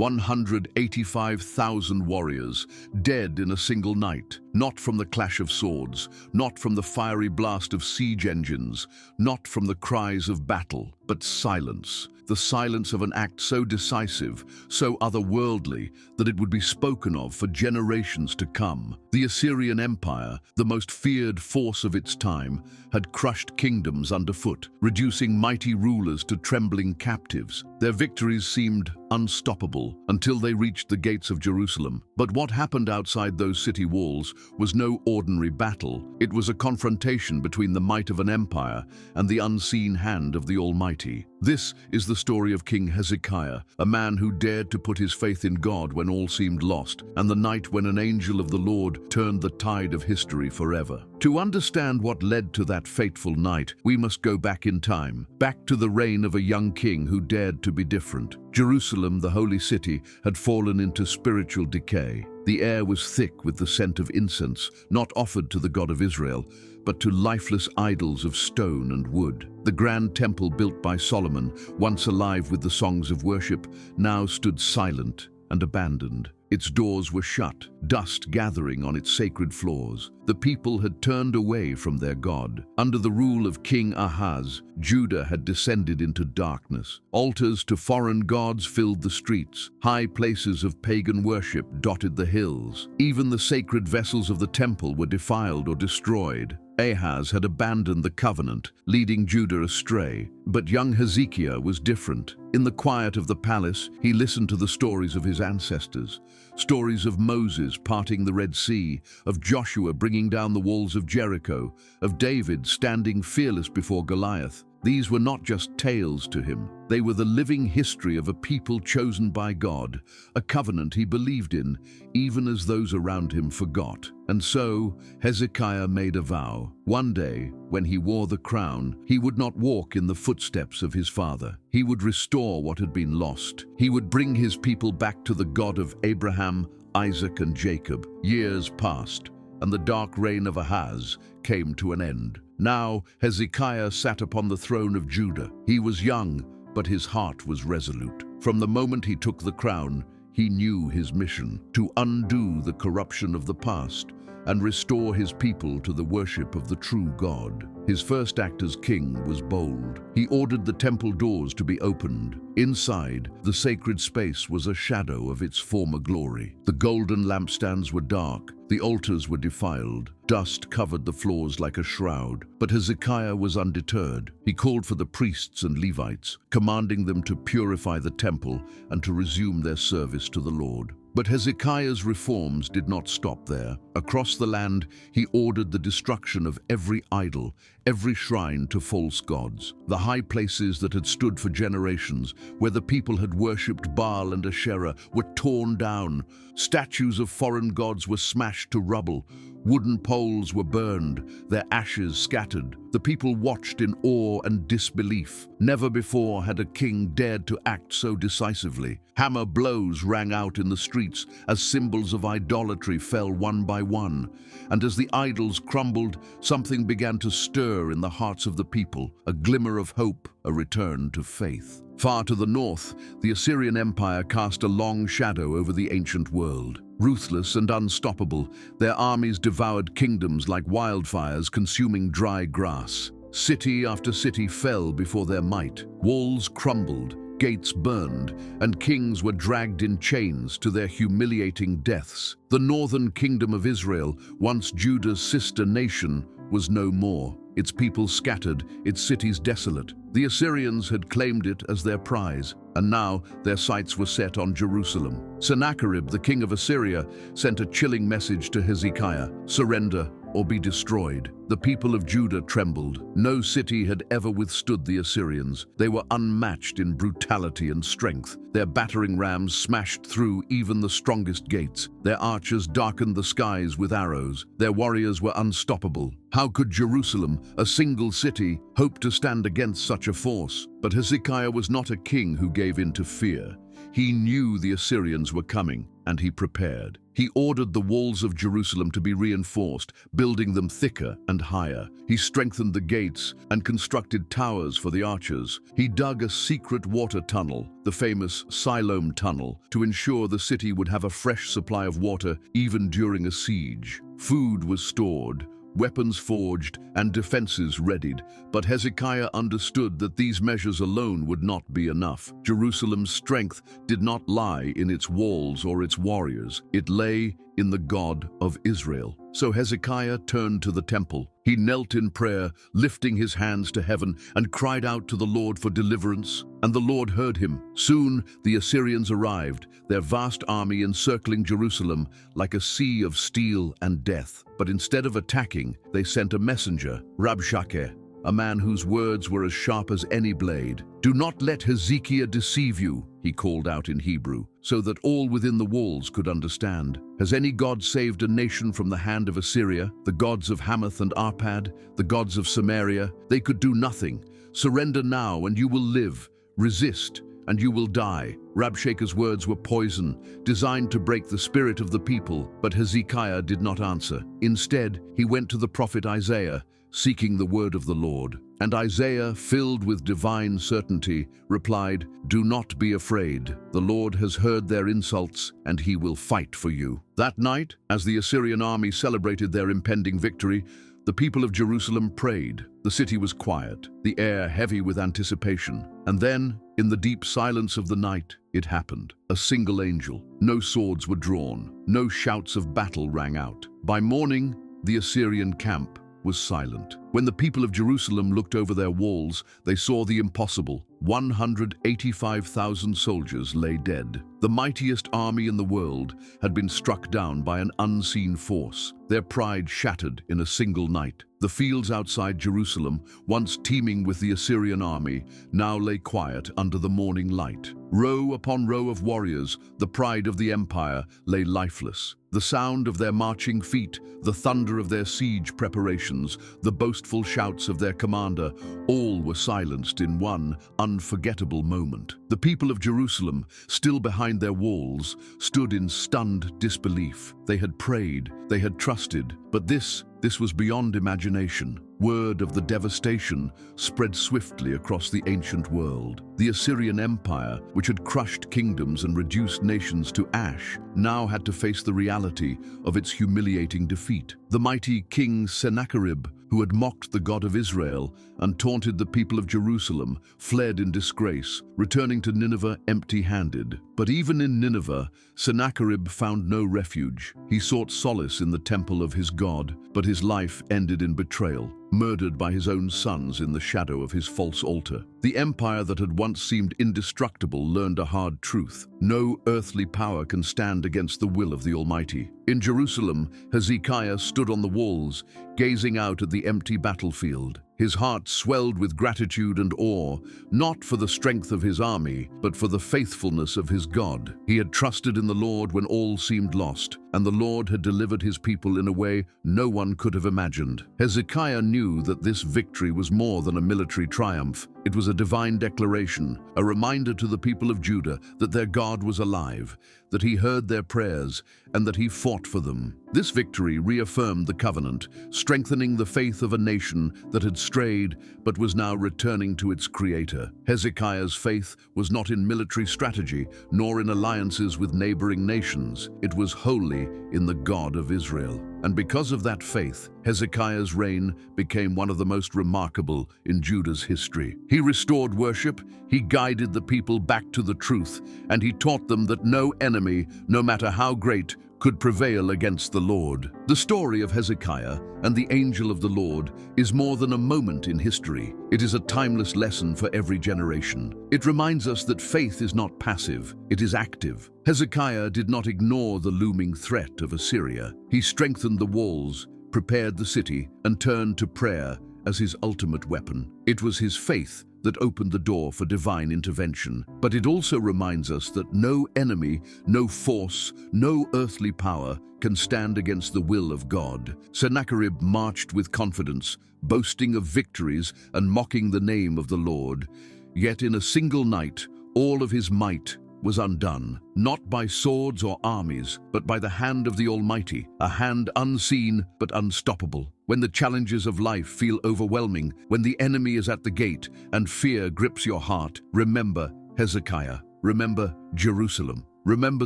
185,000 warriors, dead in a single night, not from the clash of swords, not from the fiery blast of siege engines, not from the cries of battle, but silence. The silence of an act so decisive, so otherworldly, that it would be spoken of for generations to come. The Assyrian Empire, the most feared force of its time, had crushed kingdoms underfoot, reducing mighty rulers to trembling captives. Their victories seemed unstoppable until they reached the gates of Jerusalem. But what happened outside those city walls was no ordinary battle. It was a confrontation between the might of an empire and the unseen hand of the Almighty. This is the story of King Hezekiah, a man who dared to put his faith in God when all seemed lost, and the night when an angel of the Lord turned the tide of history forever. To understand what led to that fateful night, we must go back in time, back to the reign of a young king who dared to be different. Jerusalem, the holy city, had fallen into spiritual decay. The air was thick with the scent of incense, not offered to the God of Israel, but to lifeless idols of stone and wood. The grand temple built by Solomon, once alive with the songs of worship, now stood silent and abandoned. Its doors were shut, dust gathering on its sacred floors. The people had turned away from their God. Under the rule of King Ahaz, Judah had descended into darkness. Altars to foreign gods filled the streets. High places of pagan worship dotted the hills. Even the sacred vessels of the temple were defiled or destroyed. Ahaz had abandoned the covenant, leading Judah astray. But young Hezekiah was different. In the quiet of the palace, he listened to the stories of his ancestors. Stories of Moses parting the Red Sea, of Joshua bringing down the walls of Jericho, of David standing fearless before Goliath. These were not just tales to him. They were the living history of a people chosen by God, a covenant he believed in, even as those around him forgot. And so, Hezekiah made a vow. One day, when he wore the crown, he would not walk in the footsteps of his father. He would restore what had been lost. He would bring his people back to the God of Abraham, Isaac, and Jacob. Years passed, and the dark reign of Ahaz came to an end. Now Hezekiah sat upon the throne of Judah. He was young, but his heart was resolute. From the moment he took the crown, he knew his mission: to undo the corruption of the past and restore his people to the worship of the true God. His first act as king was bold. He ordered the temple doors to be opened. Inside, the sacred space was a shadow of its former glory. The golden lampstands were dark, the altars were defiled, dust covered the floors like a shroud. But Hezekiah was undeterred. He called for the priests and Levites, commanding them to purify the temple and to resume their service to the Lord. But Hezekiah's reforms did not stop there. Across the land, he ordered the destruction of every idol, every shrine to false gods. The high places that had stood for generations, where the people had worshipped Baal and Asherah, were torn down. Statues of foreign gods were smashed to rubble. Wooden poles were burned, their ashes scattered. The people watched in awe and disbelief. Never before had a king dared to act so decisively. Hammer blows rang out in the streets as symbols of idolatry fell one by one. And as the idols crumbled, something began to stir in the hearts of the people, a glimmer of hope, a return to faith. Far to the north, the Assyrian Empire cast a long shadow over the ancient world. Ruthless and unstoppable, their armies devoured kingdoms like wildfires consuming dry grass. City after city fell before their might. Walls crumbled, gates burned, and kings were dragged in chains to their humiliating deaths. The northern kingdom of Israel, once Judah's sister nation, was no more. Its people scattered, its cities desolate. The Assyrians had claimed it as their prize, and now their sights were set on Jerusalem. Sennacherib, the king of Assyria, sent a chilling message to Hezekiah: surrender or be destroyed. The people of Judah trembled. No city had ever withstood the Assyrians. They were unmatched in brutality and strength. Their battering rams smashed through even the strongest gates. Their archers darkened the skies with arrows. Their warriors were unstoppable. How could Jerusalem, a single city, hope to stand against such a force? But Hezekiah was not a king who gave in to fear. He knew the Assyrians were coming, and he prepared. He ordered the walls of Jerusalem to be reinforced, building them thicker and higher. He strengthened the gates and constructed towers for the archers. He dug a secret water tunnel, the famous Siloam Tunnel, to ensure the city would have a fresh supply of water even during a siege. Food was stored, weapons forged, and defenses readied, but Hezekiah understood that these measures alone would not be enough. Jerusalem's strength did not lie in its walls or its warriors. It lay in the God of Israel. So Hezekiah turned to the temple. He knelt in prayer, lifting his hands to heaven, and cried out to the Lord for deliverance. And the Lord heard him. Soon the Assyrians arrived, their vast army encircling Jerusalem like a sea of steel and death. But instead of attacking, they sent a messenger, Rabshakeh, a man whose words were as sharp as any blade. "Do not let Hezekiah deceive you," he called out in Hebrew, so that all within the walls could understand. "Has any god saved a nation from the hand of Assyria? The gods of Hamath and Arpad, the gods of Samaria? They could do nothing. Surrender now and you will live. Resist and you will die." Rabshakeh's words were poison, designed to break the spirit of the people, but Hezekiah did not answer. Instead, he went to the prophet Isaiah, seeking the word of the Lord. And Isaiah, filled with divine certainty, replied, "Do not be afraid. The Lord has heard their insults, and he will fight for you." That night, as the Assyrian army celebrated their impending victory, the people of Jerusalem prayed. The city was quiet, the air heavy with anticipation. And then, in the deep silence of the night, it happened. A single angel. No swords were drawn. No shouts of battle rang out. By morning, the Assyrian camp was silent. When the people of Jerusalem looked over their walls, they saw the impossible. 185,000 soldiers lay dead. The mightiest army in the world had been struck down by an unseen force, their pride shattered in a single night. The fields outside Jerusalem, once teeming with the Assyrian army, now lay quiet under the morning light. Row upon row of warriors, the pride of the empire, lay lifeless. The sound of their marching feet, the thunder of their siege preparations, the boastful shouts of their commander, all were silenced in one unforgettable moment. The people of Jerusalem, still behind their walls, stood in stunned disbelief. They had prayed, they had trusted, but this was beyond imagination. Word of the devastation spread swiftly across the ancient world. The Assyrian Empire, which had crushed kingdoms and reduced nations to ash, now had to face the reality of its humiliating defeat. The mighty King Sennacherib, who had mocked the God of Israel and taunted the people of Jerusalem, fled in disgrace, returning to Nineveh empty-handed. But even in Nineveh, Sennacherib found no refuge. He sought solace in the temple of his God, but his life ended in betrayal, murdered by his own sons in the shadow of his false altar. The empire that had once seemed indestructible learned a hard truth. No earthly power can stand against the will of the Almighty. In Jerusalem, Hezekiah stood on the walls, gazing out at the empty battlefield. His heart swelled with gratitude and awe, not for the strength of his army, but for the faithfulness of his God. He had trusted in the Lord when all seemed lost, and the Lord had delivered his people in a way no one could have imagined. Hezekiah knew that this victory was more than a military triumph. It was a divine declaration, a reminder to the people of Judah that their God was alive, that he heard their prayers, and that he fought for them. This victory reaffirmed the covenant, strengthening the faith of a nation that had strayed but was now returning to its creator. Hezekiah's faith was not in military strategy, nor in alliances with neighboring nations. It was wholly in the God of Israel. And because of that faith, Hezekiah's reign became one of the most remarkable in Judah's history. He restored worship, he guided the people back to the truth, and he taught them that no enemy, no matter how great, could prevail against the Lord. The story of Hezekiah and the angel of the Lord is more than a moment in history. It is a timeless lesson for every generation. It reminds us that faith is not passive, it is active. Hezekiah did not ignore the looming threat of Assyria. He strengthened the walls, prepared the city, and turned to prayer as his ultimate weapon. It was his faith that opened the door for divine intervention. But it also reminds us that no enemy, no force, no earthly power can stand against the will of God. Sennacherib marched with confidence, boasting of victories and mocking the name of the Lord. Yet in a single night, all of his might was undone, not by swords or armies, but by the hand of the Almighty, a hand unseen but unstoppable. When the challenges of life feel overwhelming, when the enemy is at the gate and fear grips your heart, remember Hezekiah. Remember Jerusalem. Remember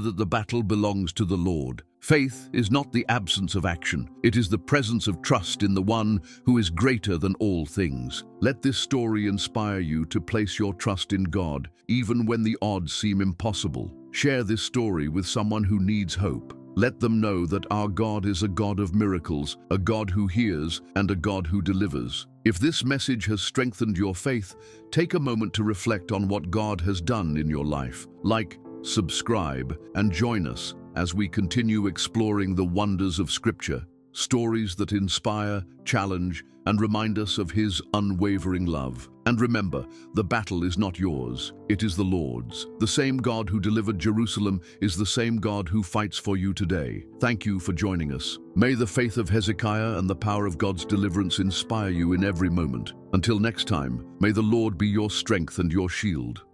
that the battle belongs to the Lord. Faith is not the absence of action. It is the presence of trust in the one who is greater than all things. Let this story inspire you to place your trust in God, even when the odds seem impossible. Share this story with someone who needs hope. Let them know that our God is a God of miracles, a God who hears, and a God who delivers. If this message has strengthened your faith, take a moment to reflect on what God has done in your life. Like, subscribe, and join us as we continue exploring the wonders of Scripture, stories that inspire, challenge, and remind us of His unwavering love. And remember, the battle is not yours, it is the Lord's. The same God who delivered Jerusalem is the same God who fights for you today. Thank you for joining us. May the faith of Hezekiah and the power of God's deliverance inspire you in every moment. Until next time, may the Lord be your strength and your shield.